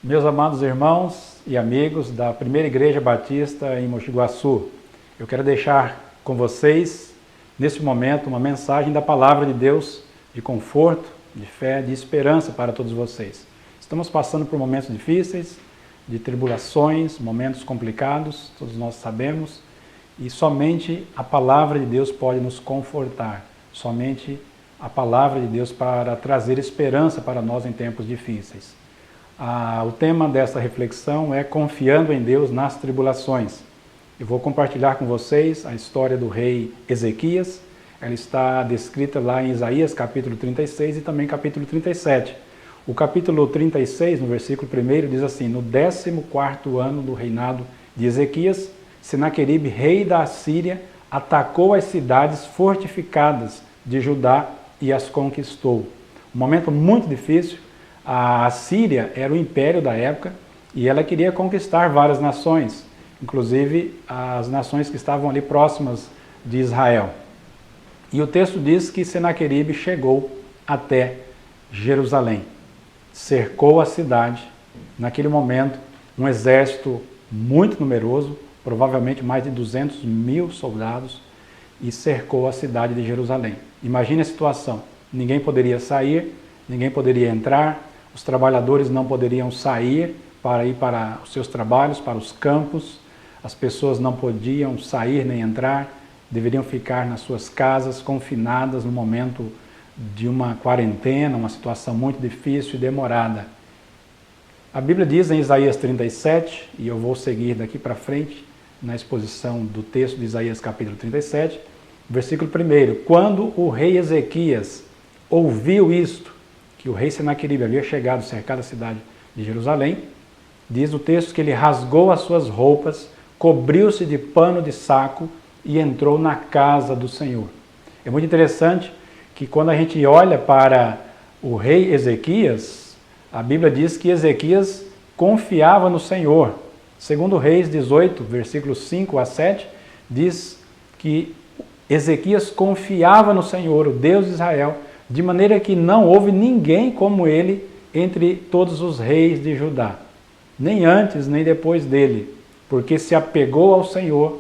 Meus amados irmãos e amigos da Primeira Igreja Batista em Mogi Guaçu, eu quero deixar com vocês, nesse momento, uma mensagem da Palavra de Deus, de conforto, de fé, de esperança para todos vocês. Estamos passando por momentos difíceis, de tribulações, momentos complicados, todos nós sabemos, e somente a Palavra de Deus pode nos confortar, somente a Palavra de Deus para trazer esperança para nós em tempos difíceis. O tema dessa reflexão é confiando em Deus nas tribulações. Eu vou compartilhar com vocês a história do rei Ezequias. Ela está descrita lá em Isaías capítulo 36 e também capítulo 37. O capítulo 36, no versículo 1, diz assim: no 14º ano do reinado de Ezequias, Senaqueribe, rei da Assíria, atacou as cidades fortificadas de Judá e as conquistou. Um momento muito difícil. A Assíria era o império da época e ela queria conquistar várias nações, inclusive as nações que estavam ali próximas de Israel. E o texto diz que Senaqueribe chegou até Jerusalém, cercou a cidade. Naquele momento, um exército muito numeroso, provavelmente mais de 200 mil soldados, e cercou a cidade de Jerusalém. Imagine a situação: ninguém poderia sair, ninguém poderia entrar, os trabalhadores não poderiam sair para ir para os seus trabalhos, para os campos, as pessoas não podiam sair nem entrar, deveriam ficar nas suas casas, confinadas no momento de uma quarentena, uma situação muito difícil e demorada. A Bíblia diz em Isaías 37, e eu vou seguir daqui para frente na exposição do texto de Isaías capítulo 37, versículo 1: quando o rei Ezequias ouviu isto, que o rei Senaqueribe havia chegado, cercado a cidade de Jerusalém, diz o texto que ele rasgou as suas roupas, cobriu-se de pano de saco e entrou na casa do Senhor. É muito interessante que quando a gente olha para o rei Ezequias, a Bíblia diz que Ezequias confiava no Senhor. Segundo Reis 18, versículos 5 a 7, diz que Ezequias confiava no Senhor, o Deus de Israel, de maneira que não houve ninguém como ele entre todos os reis de Judá, nem antes nem depois dele, porque se apegou ao Senhor,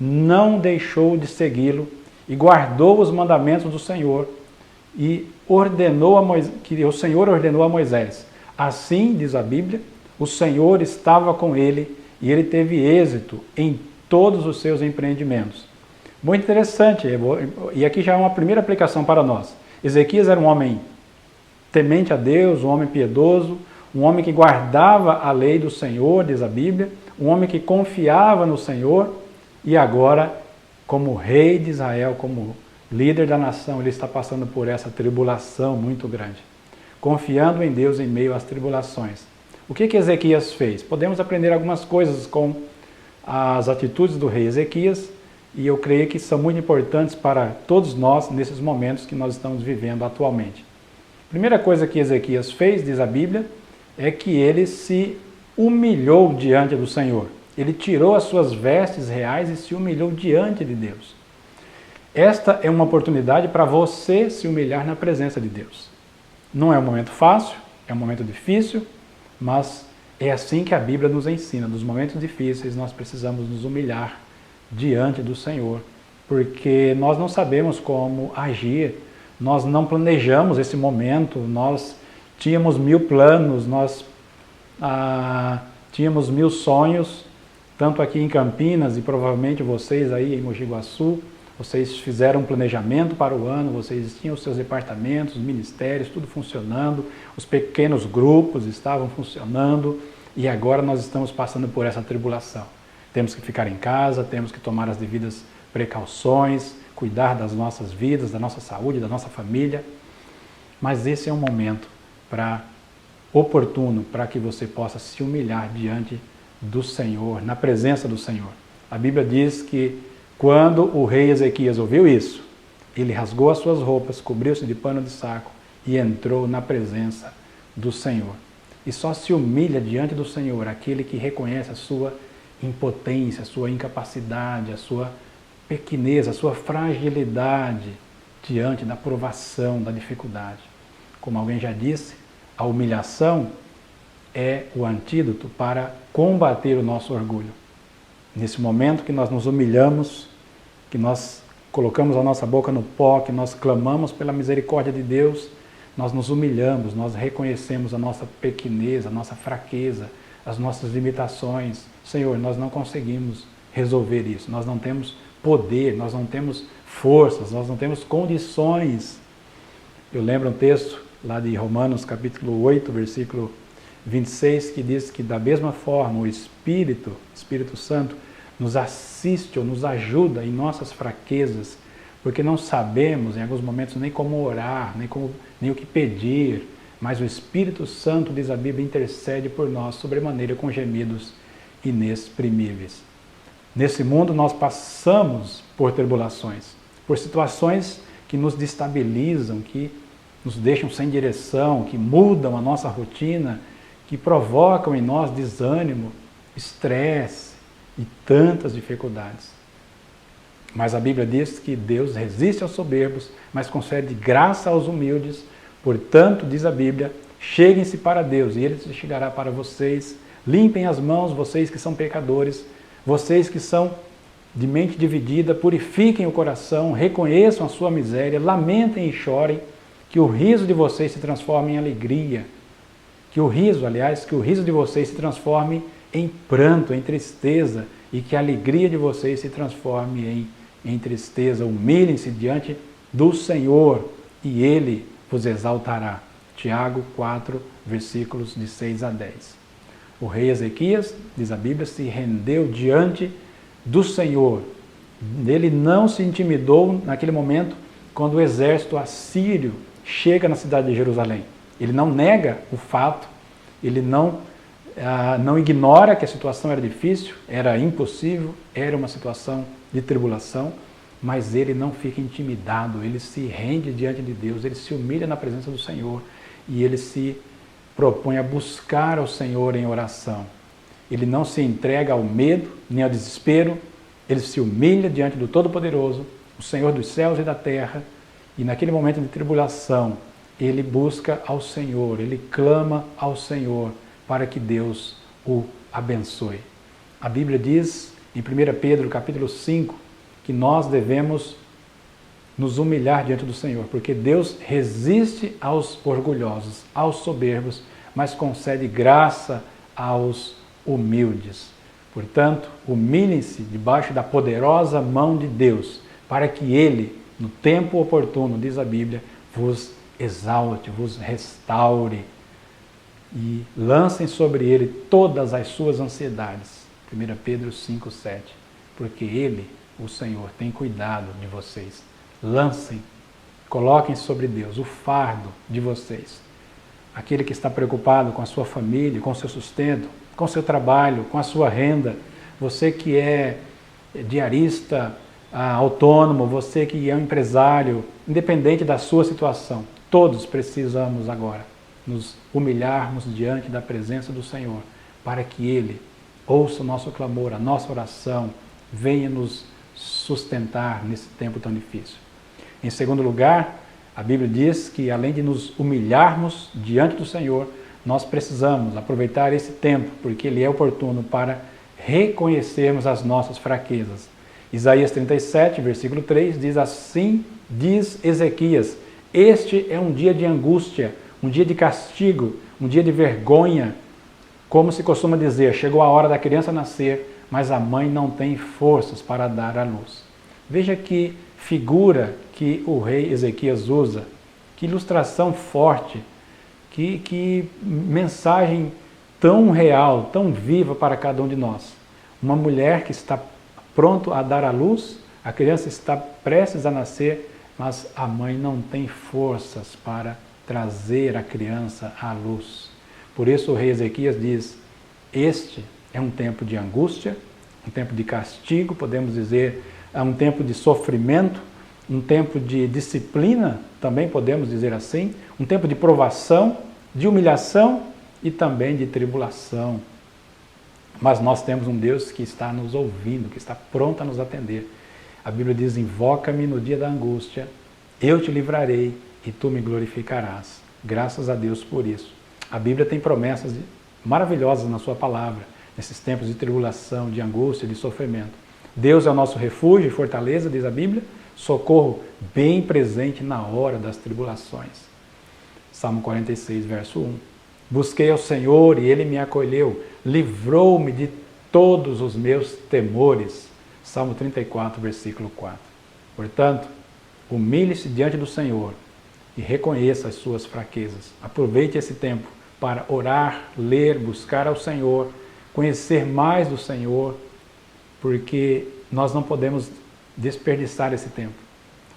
não deixou de segui-lo e guardou os mandamentos do Senhor e que o Senhor ordenou a Moisés. Assim, diz a Bíblia, o Senhor estava com ele e ele teve êxito em todos os seus empreendimentos. Muito interessante, e aqui já é uma primeira aplicação para nós. Ezequias era um homem temente a Deus, um homem piedoso, um homem que guardava a lei do Senhor, diz a Bíblia, um homem que confiava no Senhor, e agora, como rei de Israel, como líder da nação, ele está passando por essa tribulação muito grande, confiando em Deus em meio às tribulações. O que Ezequias fez? Podemos aprender algumas coisas com as atitudes do rei Ezequias, e eu creio que são muito importantes para todos nós nesses momentos que nós estamos vivendo atualmente. A primeira coisa que Ezequias fez, diz a Bíblia, é que ele se humilhou diante do Senhor. Ele tirou as suas vestes reais e se humilhou diante de Deus. Esta é uma oportunidade para você se humilhar na presença de Deus. Não é um momento fácil, é um momento difícil, mas é assim que a Bíblia nos ensina. Nos momentos difíceis nós precisamos nos humilhar diante do Senhor, porque nós não sabemos como agir, nós não planejamos esse momento, nós tínhamos 1000 planos, nós tínhamos 1000 sonhos, tanto aqui em Campinas e provavelmente vocês aí em Mogi Guaçu, vocês fizeram um planejamento para o ano, vocês tinham os seus departamentos, os ministérios, tudo funcionando, os pequenos grupos estavam funcionando e agora nós estamos passando por essa tribulação. Temos que ficar em casa, temos que tomar as devidas precauções, cuidar das nossas vidas, da nossa saúde, da nossa família. Mas esse é um momento oportuno para que você possa se humilhar diante do Senhor, na presença do Senhor. A Bíblia diz que quando o rei Ezequias ouviu isso, ele rasgou as suas roupas, cobriu-se de pano de saco e entrou na presença do Senhor. E só se humilha diante do Senhor aquele que reconhece a sua impotência, a sua incapacidade, a sua pequenez, a sua fragilidade diante da provação, da dificuldade. Como alguém já disse, a humilhação é o antídoto para combater o nosso orgulho. Nesse momento que nós nos humilhamos, que nós colocamos a nossa boca no pó, que nós clamamos pela misericórdia de Deus, nós nos humilhamos, nós reconhecemos a nossa pequenez, a nossa fraqueza, as nossas limitações. Senhor, nós não conseguimos resolver isso, nós não temos poder, nós não temos forças, nós não temos condições. Eu lembro um texto lá de Romanos capítulo 8, versículo 26, que diz que da mesma forma o Espírito Santo, nos assiste ou nos ajuda em nossas fraquezas, porque não sabemos em alguns momentos nem como orar, nem o que pedir, mas o Espírito Santo, diz a Bíblia, intercede por nós sobremaneira com gemidos inexprimíveis. Nesse mundo nós passamos por tribulações, por situações que nos destabilizam, que nos deixam sem direção, que mudam a nossa rotina, que provocam em nós desânimo, estresse e tantas dificuldades. Mas a Bíblia diz que Deus resiste aos soberbos, mas concede graça aos humildes. Portanto, diz a Bíblia, cheguem-se para Deus e Ele se chegará para vocês. Limpem as mãos, vocês que são pecadores, vocês que são de mente dividida, purifiquem o coração, reconheçam a sua miséria, lamentem e chorem, que o riso de vocês se transforme em alegria. Que o riso de vocês se transforme em pranto, em tristeza, e que a alegria de vocês se transforme em tristeza. Humilhem-se diante do Senhor e Ele vos exaltará. Tiago 4, versículos de 6 a 10. O rei Ezequias, diz a Bíblia, se rendeu diante do Senhor. Ele não se intimidou naquele momento quando o exército assírio chega na cidade de Jerusalém. Ele não nega o fato, ele não ignora que a situação era difícil, era impossível, era uma situação de tribulação, mas ele não fica intimidado, ele se rende diante de Deus, ele se humilha na presença do Senhor e ele se propõe a buscar ao Senhor em oração. Ele não se entrega ao medo nem ao desespero, ele se humilha diante do Todo-Poderoso, o Senhor dos céus e da terra, e naquele momento de tribulação, ele busca ao Senhor, ele clama ao Senhor para que Deus o abençoe. A Bíblia diz em 1 Pedro capítulo 5 que nós devemos nos humilhar diante do Senhor, porque Deus resiste aos orgulhosos, aos soberbos, mas concede graça aos humildes. Portanto, humilhem-se debaixo da poderosa mão de Deus, para que Ele, no tempo oportuno, diz a Bíblia, vos exalte, vos restaure e lancem sobre Ele todas as suas ansiedades. 1 Pedro 5, 7. Porque Ele, o Senhor, tem cuidado de vocês. Lancem, coloquem sobre Deus o fardo de vocês. Aquele que está preocupado com a sua família, com o seu sustento, com o seu trabalho, com a sua renda, você que é diarista, autônomo, você que é um empresário, independente da sua situação, todos precisamos agora nos humilharmos diante da presença do Senhor, para que Ele ouça o nosso clamor, a nossa oração, venha nos sustentar nesse tempo tão difícil. Em segundo lugar, a Bíblia diz que além de nos humilharmos diante do Senhor, nós precisamos aproveitar esse tempo, porque ele é oportuno para reconhecermos as nossas fraquezas. Isaías 37, versículo 3, diz assim, diz Ezequias, este é um dia de angústia, um dia de castigo, um dia de vergonha, como se costuma dizer, chegou a hora da criança nascer, mas a mãe não tem forças para dar à luz. Veja que figura que o rei Ezequias usa, que ilustração forte, que mensagem tão real, tão viva para cada um de nós. Uma mulher que está pronto a dar à luz, a criança está prestes a nascer, mas a mãe não tem forças para trazer a criança à luz. Por isso o rei Ezequias diz, este é um tempo de angústia, um tempo de castigo, podemos dizer, é um tempo de sofrimento, um tempo de disciplina, também podemos dizer assim, um tempo de provação, de humilhação e também de tribulação. Mas nós temos um Deus que está nos ouvindo, que está pronto a nos atender. A Bíblia diz, invoca-me no dia da angústia, eu te livrarei e tu me glorificarás. Graças a Deus por isso. A Bíblia tem promessas maravilhosas na sua palavra, nesses tempos de tribulação, de angústia, de sofrimento. Deus é o nosso refúgio e fortaleza, diz a Bíblia, socorro bem presente na hora das tribulações. Salmo 46, verso 1. Busquei ao Senhor e Ele me acolheu, livrou-me de todos os meus temores. Salmo 34, versículo 4. Portanto, humilhe-se diante do Senhor e reconheça as suas fraquezas. Aproveite esse tempo para orar, ler, buscar ao Senhor, conhecer mais do Senhor, porque nós não podemos desperdiçar esse tempo.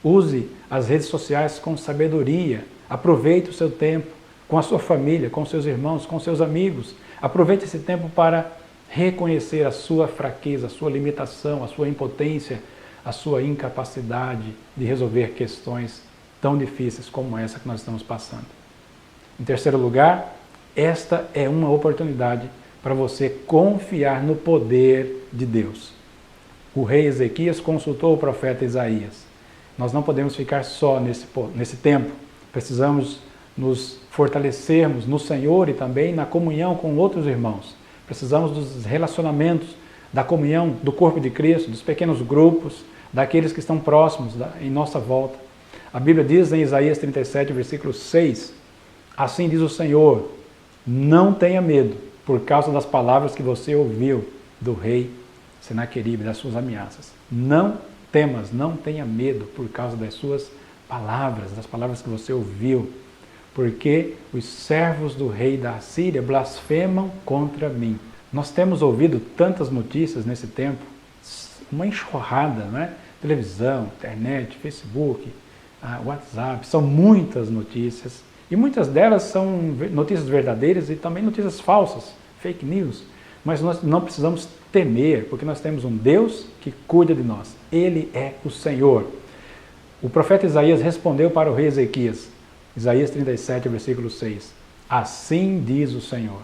Use as redes sociais com sabedoria. Aproveite o seu tempo com a sua família, com seus irmãos, com seus amigos. Aproveite esse tempo para reconhecer a sua fraqueza, a sua limitação, a sua impotência, a sua incapacidade de resolver questões tão difíceis como essa que nós estamos passando. Em terceiro lugar, esta é uma oportunidade para você confiar no poder de Deus. O rei Ezequias consultou o profeta Isaías. Nós não podemos ficar só nesse tempo. Precisamos nos fortalecermos no Senhor e também na comunhão com outros irmãos. Precisamos dos relacionamentos, da comunhão do corpo de Cristo, dos pequenos grupos, daqueles que estão próximos em nossa volta. A Bíblia diz em Isaías 37, versículo 6, assim diz o Senhor, não tenha medo por causa das palavras que você ouviu do rei Senaqueribe, das suas ameaças. Não temas, não tenha medo por causa das suas palavras, das palavras que você ouviu, porque os servos do rei da Assíria blasfemam contra mim. Nós temos ouvido tantas notícias nesse tempo, uma enxurrada, né? Televisão, internet, Facebook, WhatsApp, são muitas notícias, e muitas delas são notícias verdadeiras e também notícias falsas, fake news, mas nós não precisamos temer, porque nós temos um Deus que cuida de nós, Ele é o Senhor. O profeta Isaías respondeu para o rei Ezequias, Isaías 37, versículo 6, assim diz o Senhor,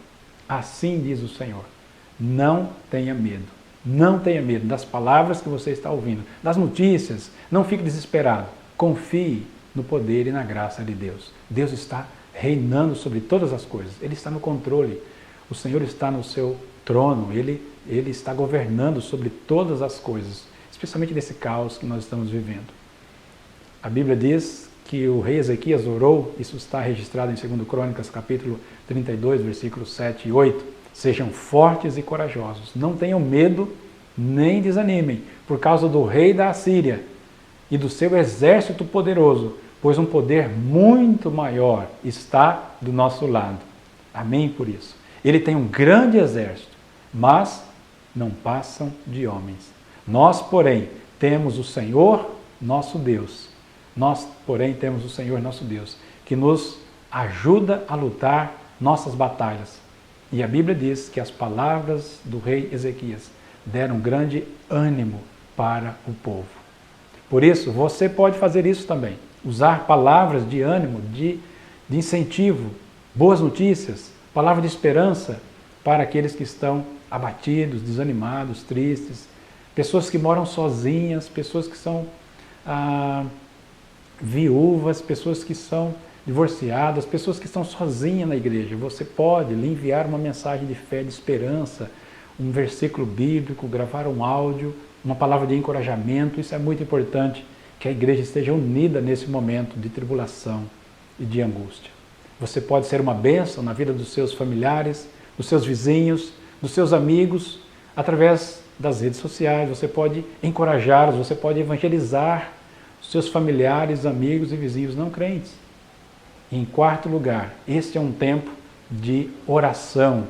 não tenha medo. Não tenha medo das palavras que você está ouvindo, das notícias. Não fique desesperado. Confie no poder e na graça de Deus. Deus está reinando sobre todas as coisas. Ele está no controle. O Senhor está no seu trono. Ele está governando sobre todas as coisas, especialmente nesse caos que nós estamos vivendo. A Bíblia diz que o rei Ezequias orou, isso está registrado em 2 Crônicas, capítulo 32, versículos 7 e 8. Sejam fortes e corajosos, não tenham medo nem desanimem por causa do rei da Assíria e do seu exército poderoso, pois um poder muito maior está do nosso lado. Amém por isso. Ele tem um grande exército, mas não passam de homens. Nós, porém, temos o Senhor nosso Deus. Que nos ajuda a lutar nossas batalhas. E a Bíblia diz que as palavras do rei Ezequias deram grande ânimo para o povo. Por isso, você pode fazer isso também. Usar palavras de ânimo, de incentivo, boas notícias, palavra de esperança para aqueles que estão abatidos, desanimados, tristes, pessoas que moram sozinhas, pessoas que são viúvas, pessoas que são divorciadas, pessoas que estão sozinhas na igreja. Você pode lhe enviar uma mensagem de fé, de esperança, um versículo bíblico, gravar um áudio, uma palavra de encorajamento. Isso é muito importante, que a igreja esteja unida nesse momento de tribulação e de angústia. Você pode ser uma bênção na vida dos seus familiares, dos seus vizinhos, dos seus amigos, através das redes sociais. Você pode encorajá-los, você pode evangelizar os seus familiares, amigos e vizinhos não crentes. Em quarto lugar, este é um tempo de oração,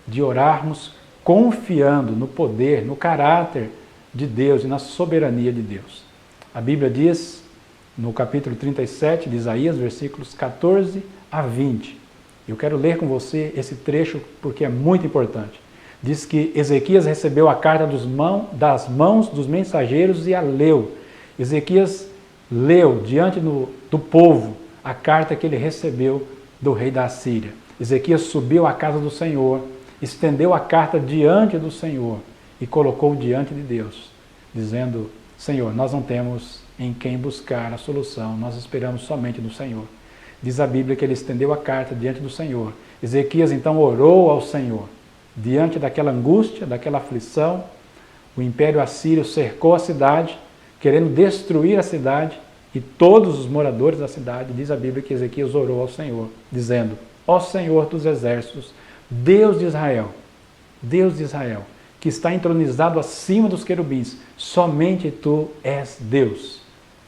de orarmos confiando no poder, no caráter de Deus e na soberania de Deus. A Bíblia diz, no capítulo 37 de Isaías, versículos 14 a 20. Eu quero ler com você esse trecho porque é muito importante. Diz que Ezequias recebeu a carta das mãos dos mensageiros e a leu. Ezequias leu diante do povo a carta que ele recebeu do rei da Assíria. Ezequias subiu à casa do Senhor, estendeu a carta diante do Senhor e colocou diante de Deus, dizendo, Senhor, nós não temos em quem buscar a solução, nós esperamos somente do Senhor. Diz a Bíblia que ele estendeu a carta diante do Senhor Ezequias então orou ao Senhor. Diante daquela angústia, daquela aflição, o império assírio cercou a cidade, querendo destruir a cidade, e todos os moradores da cidade, diz a Bíblia que Ezequias orou ao Senhor, dizendo: ó Senhor dos exércitos, Deus de Israel, que está entronizado acima dos querubins, somente tu és Deus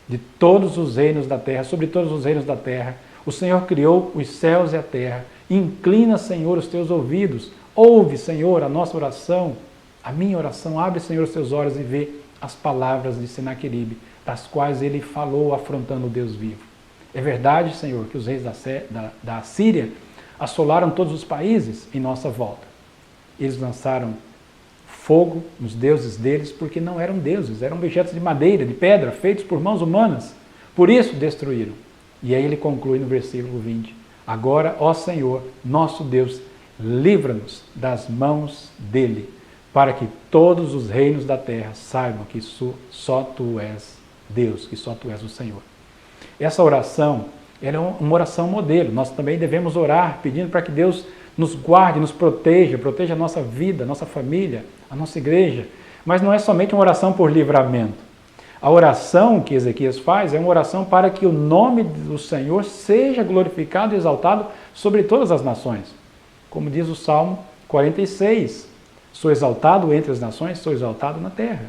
de todos os reinos da terra, sobre todos os reinos da terra. O Senhor criou os céus e a terra. Inclina, Senhor, os teus ouvidos. Ouve, Senhor, a nossa oração, a minha oração. Abre, Senhor, os teus olhos e vê as palavras de Senaqueribe, das quais ele falou afrontando o Deus vivo. É verdade, Senhor, que os reis da Assíria assolaram todos os países em nossa volta. Eles lançaram fogo nos deuses deles, porque não eram deuses, eram objetos de madeira, de pedra, feitos por mãos humanas. Por isso destruíram. E aí ele conclui no versículo 20: agora, ó Senhor, nosso Deus, livra-nos das mãos dele, para que todos os reinos da terra saibam que só tu és Deus, que só tu és o Senhor. Essa oração, ela é uma oração modelo. Nós também devemos orar pedindo para que Deus nos guarde, nos proteja a nossa vida, a nossa família, a nossa igreja. Mas não é somente uma oração por livramento. A oração que Ezequias faz é uma oração para que o nome do Senhor seja glorificado e exaltado sobre todas as nações. Como diz o Salmo 46, sou exaltado entre as nações, sou exaltado na terra.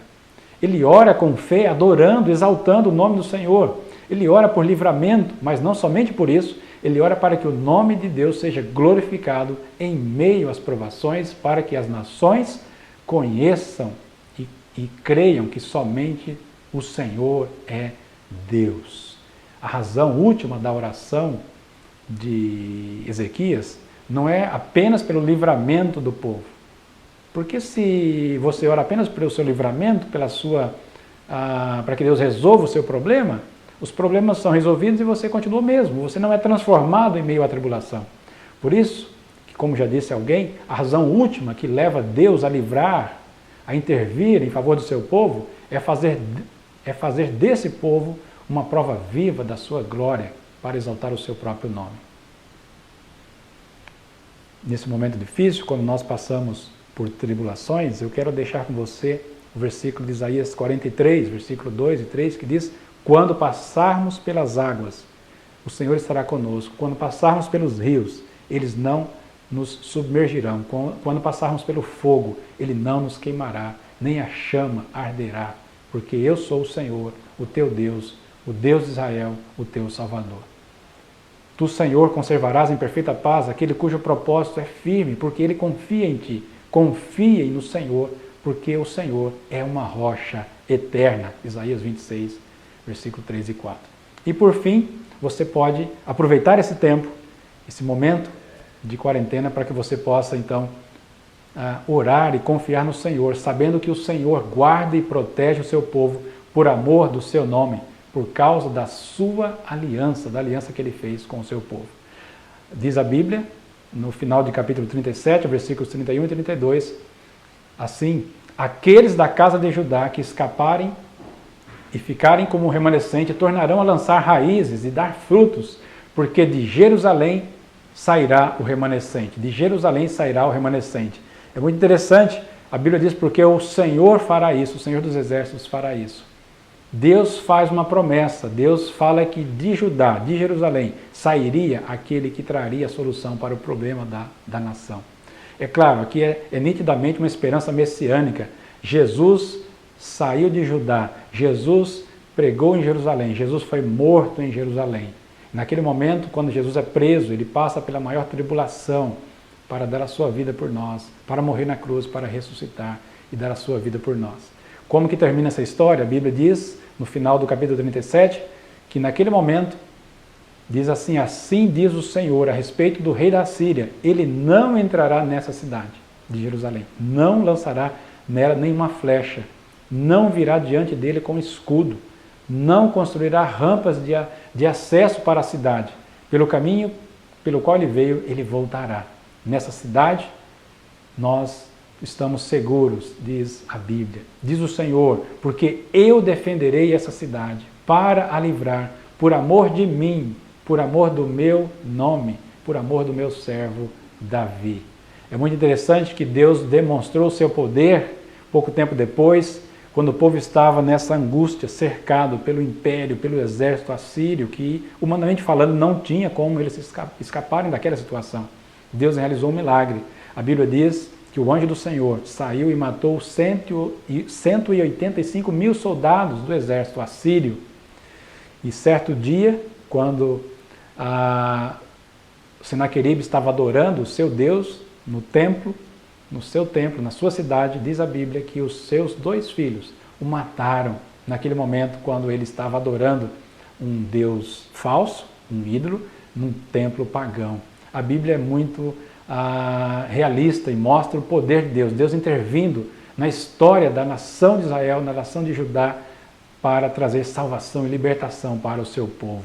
Ele ora com fé, adorando, exaltando o nome do Senhor. Ele ora por livramento, mas não somente por isso, ele ora para que o nome de Deus seja glorificado em meio às provações, para que as nações conheçam e creiam que somente o Senhor é Deus. A razão última da oração de Ezequias não é apenas pelo livramento do povo. Porque se você ora apenas pelo seu livramento, para que Deus resolva o seu problema, os problemas são resolvidos e você continua o mesmo. Você não é transformado em meio à tribulação. Por isso, como já disse alguém, a razão última que leva Deus a livrar, a intervir em favor do seu povo, é fazer desse povo uma prova viva da sua glória para exaltar o seu próprio nome. Nesse momento difícil, quando nós passamos por tribulações, eu quero deixar com você o versículo de Isaías 43, versículo 2 e 3, que diz: quando passarmos pelas águas, o Senhor estará conosco. Quando passarmos pelos rios, eles não nos submergirão. Quando passarmos pelo fogo, ele não nos queimará, nem a chama arderá. Porque eu sou o Senhor, o teu Deus, o Deus de Israel, o teu Salvador. Tu, Senhor, conservarás em perfeita paz aquele cujo propósito é firme, porque ele confia em ti. Confiem no Senhor, porque o Senhor é uma rocha eterna. Isaías 26, versículo 3 e 4. E por fim, você pode aproveitar esse tempo, esse momento de quarentena, para que você possa então orar e confiar no Senhor, sabendo que o Senhor guarda e protege o seu povo por amor do seu nome, por causa da sua aliança, da aliança que ele fez com o seu povo. Diz a Bíblia, no final de capítulo 37, versículos 31 e 32, assim: aqueles da casa de Judá que escaparem e ficarem como remanescente tornarão a lançar raízes e dar frutos, porque de Jerusalém sairá o remanescente. De Jerusalém sairá o remanescente. É muito interessante, a Bíblia diz: porque o Senhor fará isso, o Senhor dos exércitos fará isso. Deus faz uma promessa, Deus fala que de Judá, de Jerusalém, sairia aquele que traria a solução para o problema da nação. É claro, aqui é nitidamente uma esperança messiânica. Jesus saiu de Judá, Jesus pregou em Jerusalém, Jesus foi morto em Jerusalém. Naquele momento, quando Jesus é preso, ele passa pela maior tribulação para dar a sua vida por nós, para morrer na cruz, para ressuscitar e dar a sua vida por nós. Como que termina essa história? A Bíblia diz, no final do capítulo 37, que naquele momento, diz assim: assim diz o Senhor a respeito do rei da Assíria, ele não entrará nessa cidade de Jerusalém, não lançará nela nenhuma flecha, não virá diante dele com escudo, não construirá rampas de acesso para a cidade. Pelo caminho pelo qual ele veio, ele voltará. Nessa cidade, nós estamos seguros, diz a Bíblia. Diz o Senhor: porque eu defenderei essa cidade para a livrar, por amor de mim, por amor do meu nome, por amor do meu servo Davi. É muito interessante que Deus demonstrou o seu poder pouco tempo depois, quando o povo estava nessa angústia, cercado pelo império, pelo exército assírio, que, humanamente falando, não tinha como eles escaparem daquela situação. Deus realizou um milagre. A Bíblia diz que o anjo do Senhor saiu e matou 185 mil soldados do exército assírio. E certo dia, quando Senaqueribe estava adorando o seu Deus no templo, no seu templo, na sua cidade, diz a Bíblia que os seus 2 filhos o mataram naquele momento quando ele estava adorando um Deus falso, um ídolo, num templo pagão. A Bíblia é muito realista e mostra o poder de Deus, Deus intervindo na história da nação de Israel, na nação de Judá, para trazer salvação e libertação para o seu povo.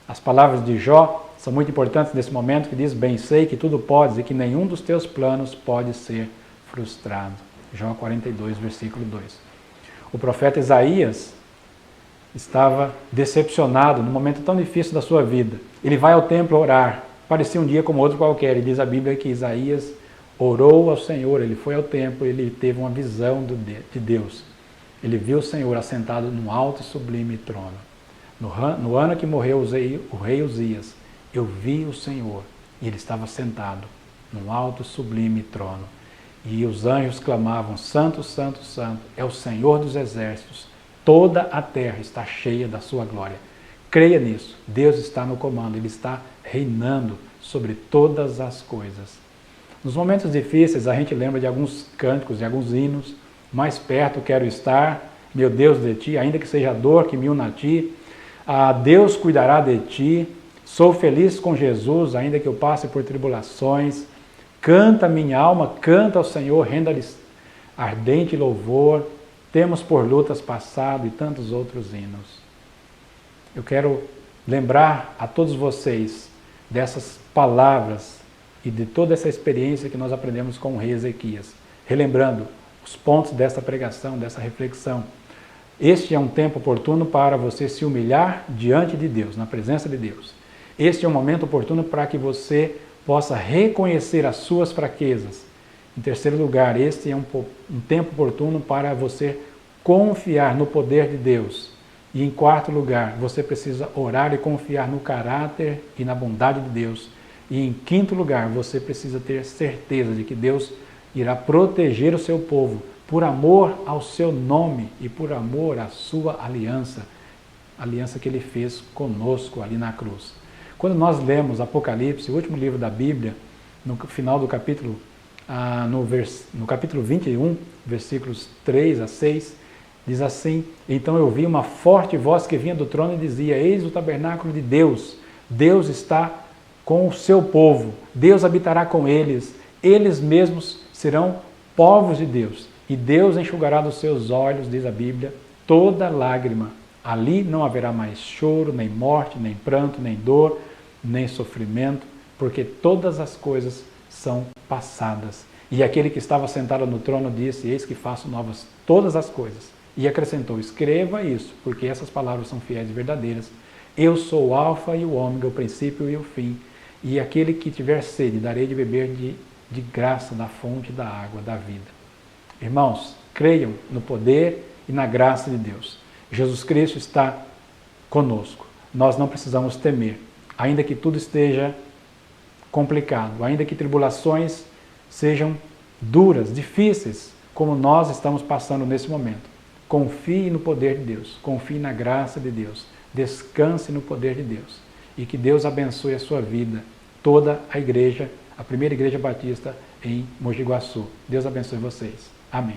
As palavras de Jó são muito importantes nesse momento, que diz: bem sei que tudo podes e que nenhum dos teus planos pode ser frustrado. Jó 42, versículo 2. O profeta Isaías estava decepcionado num momento tão difícil da sua vida. Ele vai ao templo orar, parecia um dia como outro qualquer, e diz a Bíblia que Isaías orou ao Senhor, ele foi ao templo, ele teve uma visão de Deus. Ele viu o Senhor assentado num alto e sublime trono. No ano que morreu o rei Uzias, eu vi o Senhor, e ele estava sentado num alto e sublime trono. E os anjos clamavam: Santo, Santo, Santo, é o Senhor dos exércitos, toda a terra está cheia da sua glória. Creia nisso, Deus está no comando, Ele está reinando sobre todas as coisas. Nos momentos difíceis a gente lembra de alguns cânticos, de alguns hinos: mais perto quero estar, meu Deus, de ti, ainda que seja a dor que me una a ti, Deus cuidará de ti, sou feliz com Jesus, ainda que eu passe por tribulações, canta minha alma, canta ao Senhor, renda-lhe ardente louvor, temos por lutas passado e tantos outros hinos. Eu quero lembrar a todos vocês dessas palavras e de toda essa experiência que nós aprendemos com o rei Ezequias, relembrando os pontos dessa pregação, dessa reflexão. Este é um tempo oportuno para você se humilhar diante de Deus, na presença de Deus. Este é um momento oportuno para que você possa reconhecer as suas fraquezas. Em terceiro lugar, este é um tempo oportuno para você confiar no poder de Deus. E em quarto lugar, você precisa orar e confiar no caráter e na bondade de Deus. E em quinto lugar, você precisa ter certeza de que Deus irá proteger o seu povo por amor ao seu nome e por amor à sua aliança, a aliança que Ele fez conosco ali na cruz. Quando nós lemos Apocalipse, o último livro da Bíblia, no final do capítulo, no capítulo 21, versículos 3 a 6, diz assim: então eu vi uma forte voz que vinha do trono e dizia: eis o tabernáculo de Deus, Deus está com o seu povo, Deus habitará com eles, eles mesmos serão povos de Deus, e Deus enxugará dos seus olhos, diz a Bíblia, toda lágrima. Ali não haverá mais choro, nem morte, nem pranto, nem dor, nem sofrimento, porque todas as coisas são passadas. E aquele que estava sentado no trono disse: eis que faço novas todas as coisas. E acrescentou: escreva isso, porque essas palavras são fiéis e verdadeiras. Eu sou o alfa e o ômega, o princípio e o fim. E aquele que tiver sede, darei de beber de graça da fonte da água da vida. Irmãos, creiam no poder e na graça de Deus. Jesus Cristo está conosco. Nós não precisamos temer, ainda que tudo esteja complicado, ainda que tribulações sejam duras, difíceis, como nós estamos passando nesse momento. Confie no poder de Deus, confie na graça de Deus, descanse no poder de Deus e que Deus abençoe a sua vida, toda a igreja, a primeira igreja batista em Mogi Guaçu. Deus abençoe vocês. Amém.